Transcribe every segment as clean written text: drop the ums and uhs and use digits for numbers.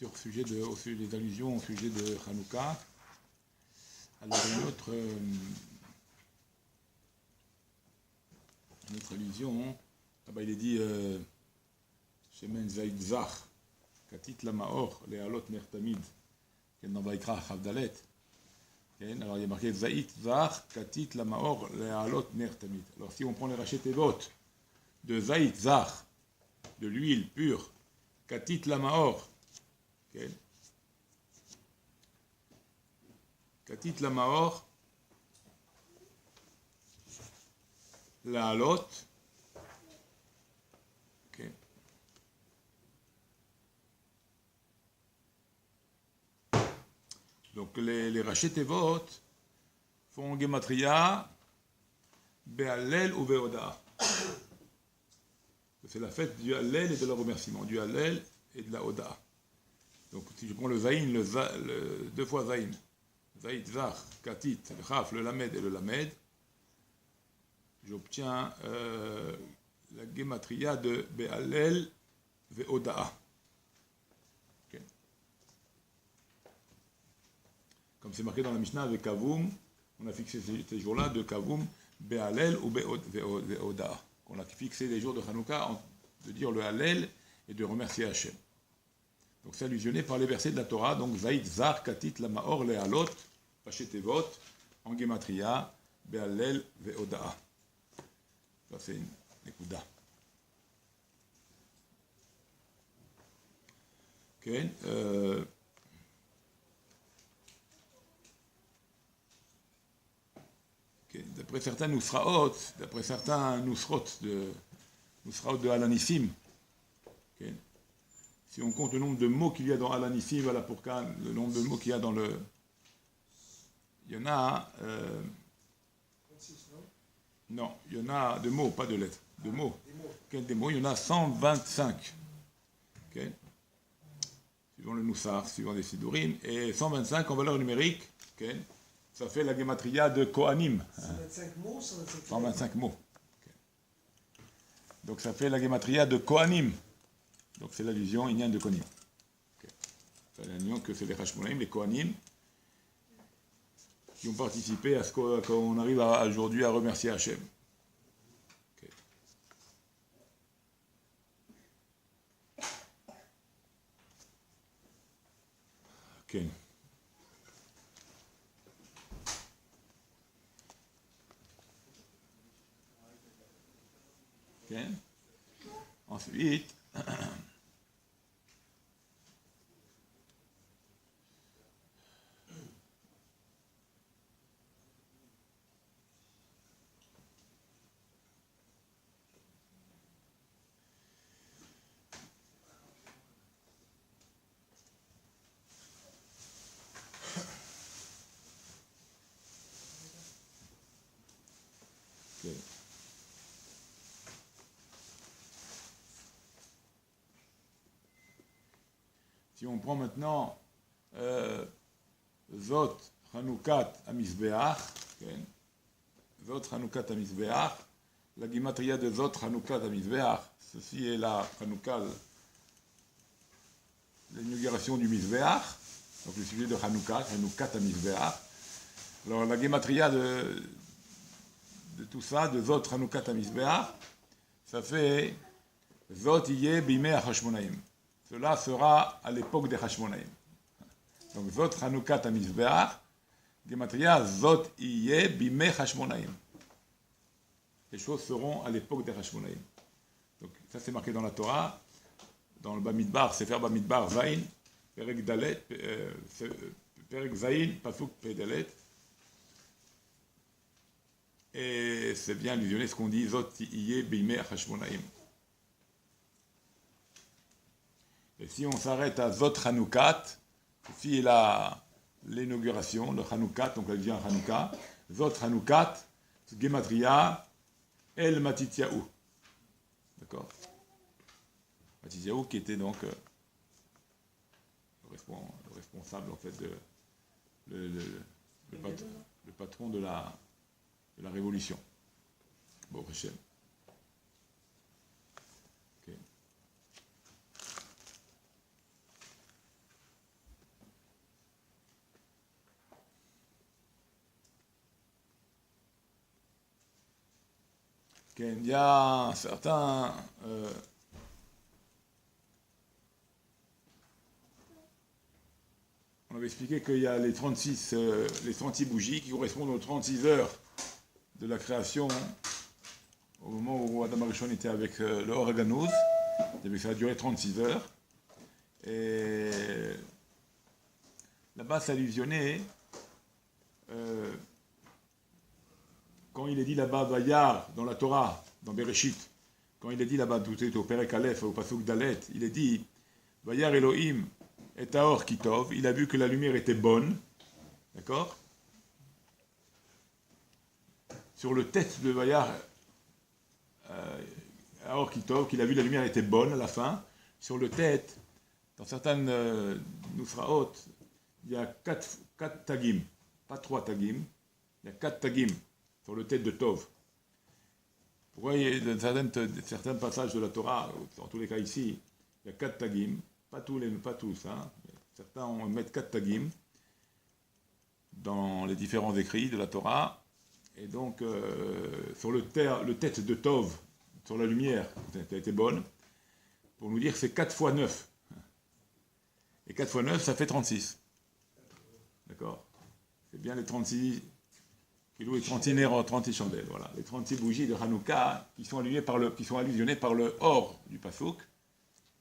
au sujet des allusions au sujet de Hanouka. Alors une autre allusion, il est dit Shemen Zaïd Zach, Katit Lamaor, Lealot Nertamid, dans Vaikra Chavdalet. Alors il y a marqué Zaïd Zach, Katit Lamaor, Lealot Nertamid. Alors si on prend les rachets Tevot de Zaïd Zach, de l'huile pure, Katit Lamaor, Katit Lamaor, Lealot, donc les rachets Tevot font Gematria, Be'alel ou Be'oda. C'est la fête du Hallel et de la remerciement, du Hallel et de la Oda. Donc si je prends le Zaïn, deux fois Zaïn, Zaïd, Zach, Katit, le Chaf, le Lamed et le Lamed, j'obtiens la Gematria de Be'alel Ve'oda. Okay. Comme c'est marqué dans la Mishnah avec Kavum, on a fixé ces jours-là de Kavum, Be'alel ou Ve'oda. On a fixé les jours de Hanouka de dire le Hallel et de remercier Hachem. Donc c'est allusionné par les versets de la Torah, donc Zaïd, Zar, Katit, Lamaor, Lealot, Pachetevot, en Gematria, Be'alel, Ve'oda. Ça c'est une Nekuda. Okay. D'après certains Nusraot, d'après certains Nusrot de Alanissim, okay. Si on compte le nombre de mots qu'il y a dans Alanissim, voilà pourquoi le nombre de mots qu'il y a dans le... Il y en a... non, il y en a de mots, pas de lettres, de mots. Des mots, il y en a 125. Okay. Suivant le Noussar, suivant les Sidurim, et 125 en valeur numérique, okay. Ça fait la Gematria de Kohanim. 125 mots, 125 mots. Okay. Donc ça fait la Gematria de Kohanim. Donc c'est l'allusion Inyan de Kohanim. Okay. C'est l'allusion que c'est les Hashmonaïm, les Kohanim, qui ont participé à ce qu'on arrive aujourd'hui à remercier Hachem. Okay. Ok. Okay. Ensuite, okay. Si on prend maintenant Zot Hanoukat Amizbeach, okay. Zot Hanoukat Amizbeach, la Gematria de Zot Hanoukat Amizbeach, ceci est la Hanouka, l'inauguration du Mizbeach, donc le sujet de Hanouka, Hanoukat Amizbeach. Alors la Gematria de tout ça, de Zot Hanoukat Amizbeach, ça fait Zot Iye Bimei Hashmonaim. Cela sera à l'époque des Hashmonaim. Donc, Zot Hanoukat Amizbeach, Gematria, Zot Iye Bimei Hashmonaim. Les choses seront à l'époque des Hashmonaim. Donc, ça c'est marqué dans la Torah, dans le Bamidbar, Sefer Bamidbar, Zayin, Perek Dalet, Perek Zayin, Pasuk Pedalet. Et c'est bien allusionné ce qu'on dit, Zot Iye Bimei Hashmonaim. Et si on s'arrête à Zot Hanoukat, ici est l'inauguration, le Hanoukat, donc elle vient Hanouka, Zot Hanoukat, Gematria, El Matityahu. D'accord. Matityahu qui était donc le responsable en fait le patron de la révolution. Bon, Hachem. Il y a certains... on avait expliqué qu'il y a les 36 bougies qui correspondent aux 36 heures de la création, au moment où Adam Arishon était avec le Or Haganouz. Ça a duré 36 heures. Et là-bas, c'est allusionné. Quand il est dit là-bas, Vayar, dans la Torah, dans Bereshit, quand il est dit là-bas, tout est au Perek Aleph, au Pasuk Dalet, il est dit, Vayar Elohim et Taor Kitov, il a vu que la lumière était bonne, d'accord? Sur le tête de Vayar Taor Kitov, qu'il a vu la lumière était bonne à la fin, sur le tête, dans certaines Nusraot, il y a 4 tagim, pas 3 tagim, il y a 4 tagim sur le tête de Tov. Pourquoi il y a certains passages de la Torah, en tous les cas ici, il y a 4 tagim, pas tous, hein. Certains mettent 4 tagim dans les différents écrits de la Torah, et donc sur le tête de Tov, sur la lumière, qui a été bonne, pour nous dire que c'est 4 fois 9. Et 4 fois 9, ça fait 36. D'accord? C'est bien les 36 kilos et 36 néros, 36 chandelles. Voilà, les 36 bougies de Hanouka qui sont allusionnées par le or du Pasuk,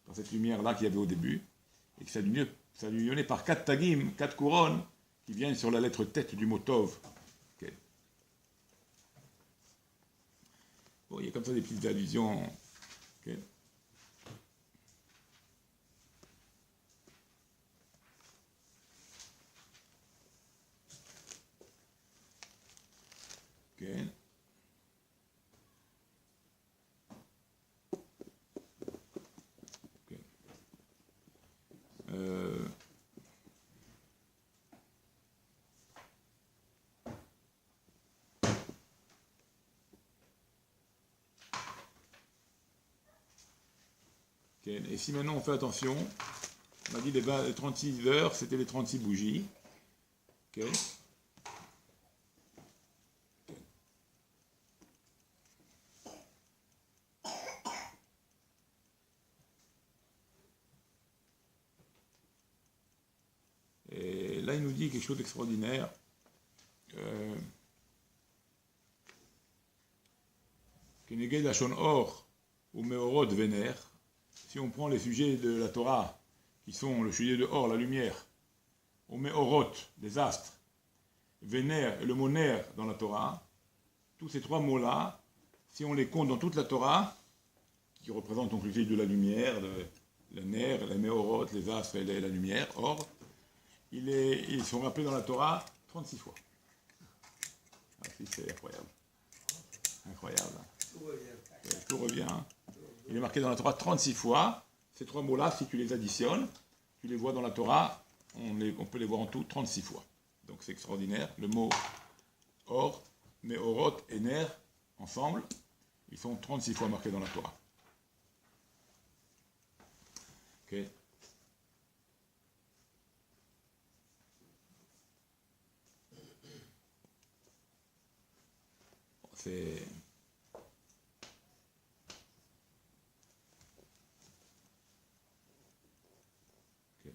par cette lumière-là qu'il y avait au début, et qui s'allusionnées par 4 tagim, 4 couronnes, qui viennent sur la lettre tête du mot Tov. Okay. Bon, il y a comme ça des petites allusions. Okay. Okay. Okay. Et si maintenant on fait attention, on a dit les 36 heures, c'était les 36 bougies. Okay. Et là, il nous dit quelque chose d'extraordinaire. Keneged Lashon Or ou Meorot Vener. Si on prend les sujets de la Torah, qui sont le sujet de Or, la lumière, ou Meorot, les astres, Vener et le mot Ner dans la Torah, tous ces 3 mots-là, si on les compte dans toute la Torah, qui représentent donc le sujet de la lumière, le Ner, les Meorot, les astres et la lumière, Or, ils sont rappelés dans la Torah 36 fois. Ah, si, c'est incroyable. Incroyable. Tout revient. Hein. Il est marqué dans la Torah 36 fois. Ces 3 mots-là, si tu les additionnes, tu les vois dans la Torah, on peut les voir en tout 36 fois. Donc c'est extraordinaire. Le mot Or, Meorot et Ner, ensemble, ils sont 36 fois marqués dans la Torah. Ok. C'est... Okay.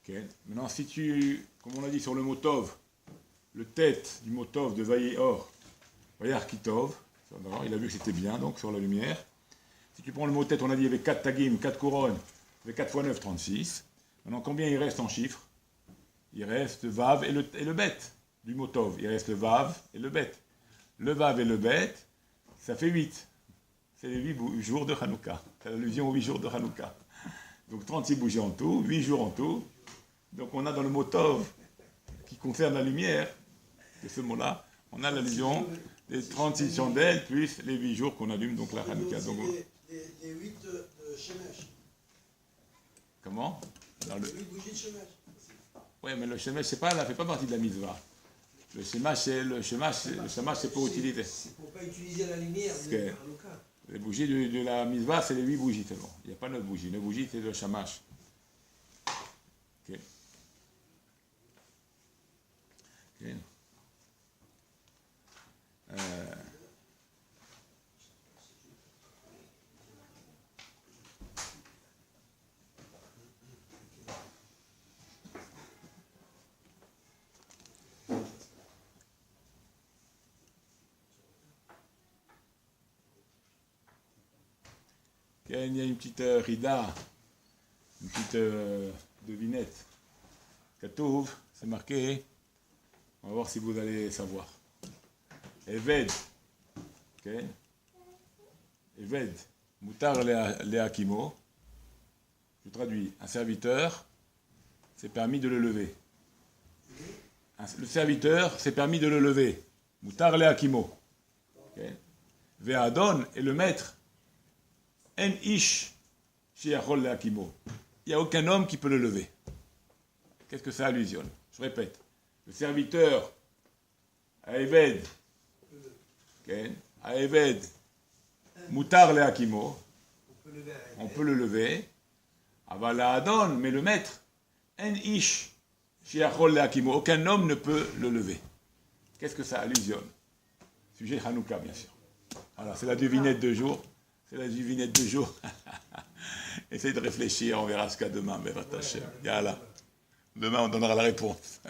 Okay. Maintenant, si tu, comme on l'a dit sur le mot Tov, le tête du mot Tov de Vaillé Or, Vayar Kitov, il a vu que c'était bien, donc, sur la lumière. Si tu prends le mot tête, on a dit il y avait 4 tagim, 4 couronnes, il y avait 4 fois 9, 36. Maintenant, combien il reste en chiffres? Il reste Vav et le Bet du mot Tov. Il reste Vav et le Bet. Le Vav et le Bet, ça fait 8. C'est les 8 jours de Hanouka. C'est l'allusion aux 8 jours de Hanouka. Donc 36 bougies en tout, 8 jours en tout. Donc on a dans le mot Tov, qui concerne la lumière, de ce mot-là, on a l'allusion des 36 chandelles, plus les 8 jours qu'on allume, donc la Hanouka. Donc, les 8 de Shemesh. Comment? Oui, bougie de chômage. Oui, mais le shemach, ça ne fait pas partie de la mitzvah. Le shemach, c'est pour utiliser. C'est pour ne pas utiliser la lumière de Hanouka. Les bougies de la mitzvah, c'est les 8 bougies seulement. Il n'y a pas notre bougie. Notre bougie, c'est le shamash. Ok. Okay. Il y a une petite rida, une petite devinette. Katouv, c'est marqué. On va voir si vous allez savoir. Eved. Okay. Eved. Mutar leakimo. Je traduis. Un serviteur, c'est permis de le lever. Le serviteur, c'est permis de le lever. Mutar leakimo. Okay. Ve'adon et le maître. En ish shiachol leakimo. Il n'y a aucun homme qui peut le lever. Qu'est-ce que ça allusionne? Je répète. Le serviteur, Aeved, Aeved, Mutar leakimo, on peut le lever. Avala adon, mais le maître, En ish shiachol leakimo, aucun homme ne peut le lever. Qu'est-ce que ça allusionne? Sujet Hanouka, bien sûr. Voilà, c'est la devinette de jour. C'est la devinette de jour. Essaye de réfléchir, on verra ce qu'a demain. Yalla. Demain, on donnera la réponse.